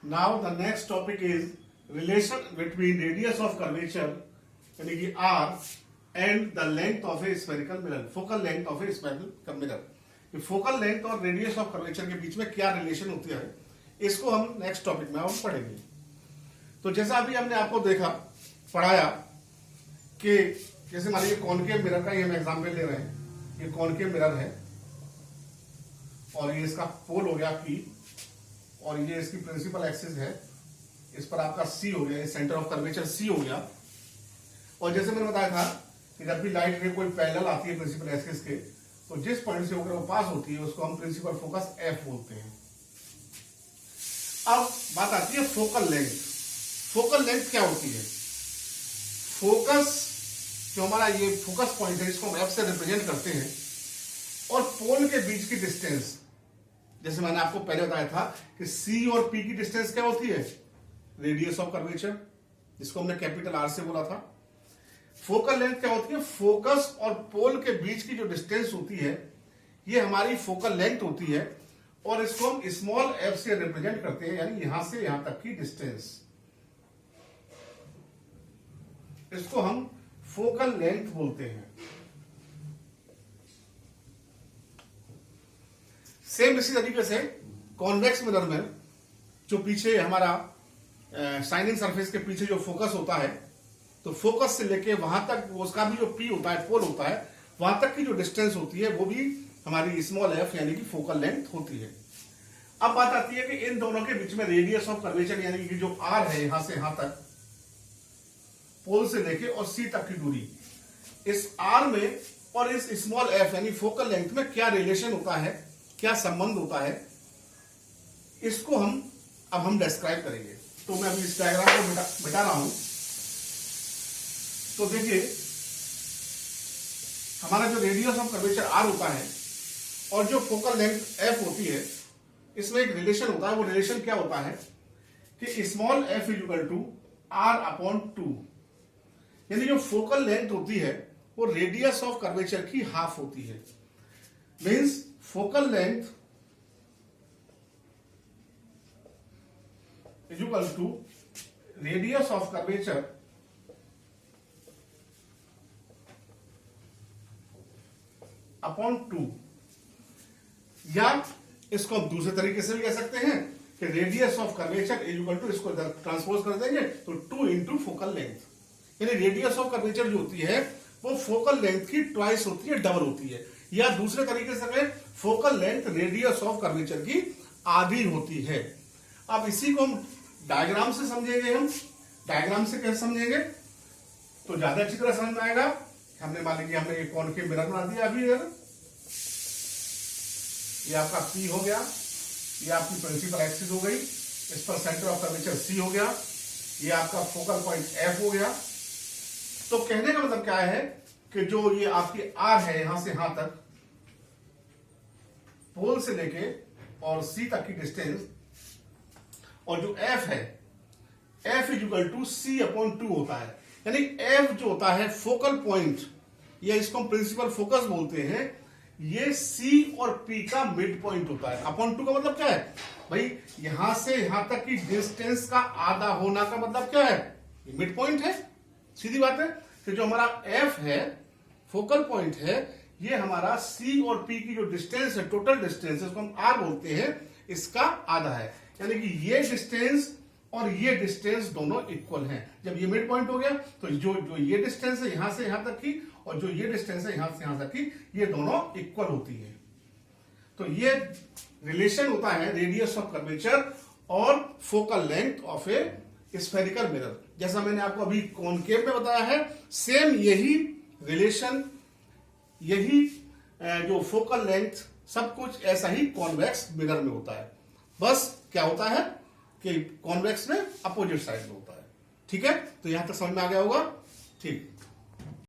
Now the next topic is relation between radius of curvature यानी कि r and the length of a spherical mirror, focal length of a spherical mirror. ये focal length और radius of curvature के बीच में क्या relation होती है इसको हम नेक्स्ट टॉपिक में हम पढ़ेंगे. तो जैसा अभी हमने आपको देखा पढ़ाया कि जैसे मान लीजिए कॉनकेव मिरर का ही हम एग्जाम्पल ले रहे हैं. ये कॉनकेव मिरर है और ये इसका पोल हो गया P और ये इसकी प्रिंसिपल एक्सिस है. इस पर आपका C हो गया, सेंटर ऑफ कर्वेचर C हो गया. और जैसे मैंने बताया था कि जब भी लाइट रे कोई पैरेलल आती है प्रिंसिपल एक्सिस के तो जिस पॉइंट से होकर वो पास होती है उसको हम प्रिंसिपल फोकस F बोलते हैं. अब बात आती है फोकल लेंथ. फोकल लेंथ क्या होती है? फोकस जो हमारा ये फोकस पॉइंट है इसको हम F से रिप्रेजेंट करते हैं और पोल के बीच की डिस्टेंस जैसे मैंने आपको पहले बताया था कि C और P की डिस्टेंस क्या होती है? रेडियस ऑफ कर्वेचर, जिसको हमने कैपिटल R से बोला था. फोकल लेंथ क्या होती है? फोकस और पोल के बीच की जो डिस्टेंस होती है ये हमारी फोकल लेंथ होती है और इसको हम स्मॉल f से रिप्रेजेंट करते हैं, यानी यहां से यहां तक की डिस्टेंस. इसको हम फोकल लेंथ बोलते हैं. सेम इसी तरीके से कॉन्वेक्स मिरर में जो पीछे हमारा शाइनिंग सरफेस के पीछे जो फोकस होता है तो फोकस से लेके वहां तक उसका भी जो P होता है, पोल होता है, वहां तक की जो डिस्टेंस होती है वो भी हमारी स्मॉल f यानी कि फोकल लेंथ होती है. अब बात आती है कि इन दोनों के बीच में रेडियस ऑफ कर्वेचर यानी कि जो R है यहां से यहां तक पोल से लेके और C तक की दूरी, इस R में और इस स्मॉल f यानी फोकल लेंथ में क्या रिलेशन होता है, क्या संबंध होता है, इसको हम डिस्क्राइब करेंगे. तो मैं अभी इस डायग्राम को मिटा रहा हूं. तो देखिए हमारा जो रेडियस ऑफ कर्वेचर R होता है और जो फोकल लेंथ F होती है इसमें एक रिलेशन होता है. वो रिलेशन क्या होता है कि small f equal to R upon 2, यानी जो फोकल लेंथ होती है वो रेडियस ऑफ कर्वेचर की हाफ होती है. Means focal length equal to radius of curvature upon 2, या इसको हम दूसरे तरीके से भी कह सकते हैं कि radius of curvature equal to, इसको ट्रांसपोज कर देंगे तो 2 इंटू फोकल लेंथ. यानी रेडियस ऑफ कर्वेचर जो होती है वो फोकल लेंथ की ट्वाइस होती है, डबल होती है. या दूसरे तरीके से कहें focal length radius of curvature की आधी होती है. अब इसी को हम डायग्राम से समझेंगे. हम डायग्राम से कैसे समझेंगे तो ज्यादा अच्छी तरह समझ में आएगा. हमने मान लीजिए हमने एक कॉनकेव मिरर बना दिया अभी. ये आपका P हो गया, ये आपकी प्रिंसिपल एक्सिस हो गई, इस पर सेंटर ऑफ कर्वेचर C हो गया, ये आपका फोकल पॉइंट F हो गया. तो कहने का मतलब क्या है कि जो ये आपकी R है यहां से यहां तक पोल से लेके और C तक की डिस्टेंस, और जो F है F equal to C upon 2 होता है. यानी F जो होता है फोकल पॉइंट, या इसको हम प्रिंसिपल फोकस बोलते हैं, ये C और P का मिड पॉइंट होता है. अपॉन 2 का मतलब क्या है भाई? यहां से यहां तक की डिस्टेंस का आधा होना का मतलब क्या है? ये मिड पॉइंट है. सीधी बात है कि जो हमारा F है फोकल पॉइंट है, ये हमारा C और P की जो डिस्टेंस है, टोटल डिस्टेंस, इसको हम R बोलते हैं, इसका आधा है. यानी कि ये डिस्टेंस और ये डिस्टेंस दोनों इक्वल हैं. जब ये मिड पॉइंट हो गया तो जो ये डिस्टेंस है यहां से यहां तक की और जो ये डिस्टेंस है यहां से यहां तक की, ये दोनों इक्वल होती है. तो ये रिलेशन होता है रेडियस ऑफ कर्वेचर और focal length of A spherical mirror. जैसा मैंने आपको अभी कॉनकेव में बताया है, सेम यही रिलेशन, यही जो फोकल लेंथ, सब कुछ ऐसा ही कॉन्वेक्स मिरर में होता है. बस क्या होता है कि कॉन्वेक्स में अपोजिट साइड में होता है. ठीक है, तो यहां तक समझ में आ गया होगा. ठीक.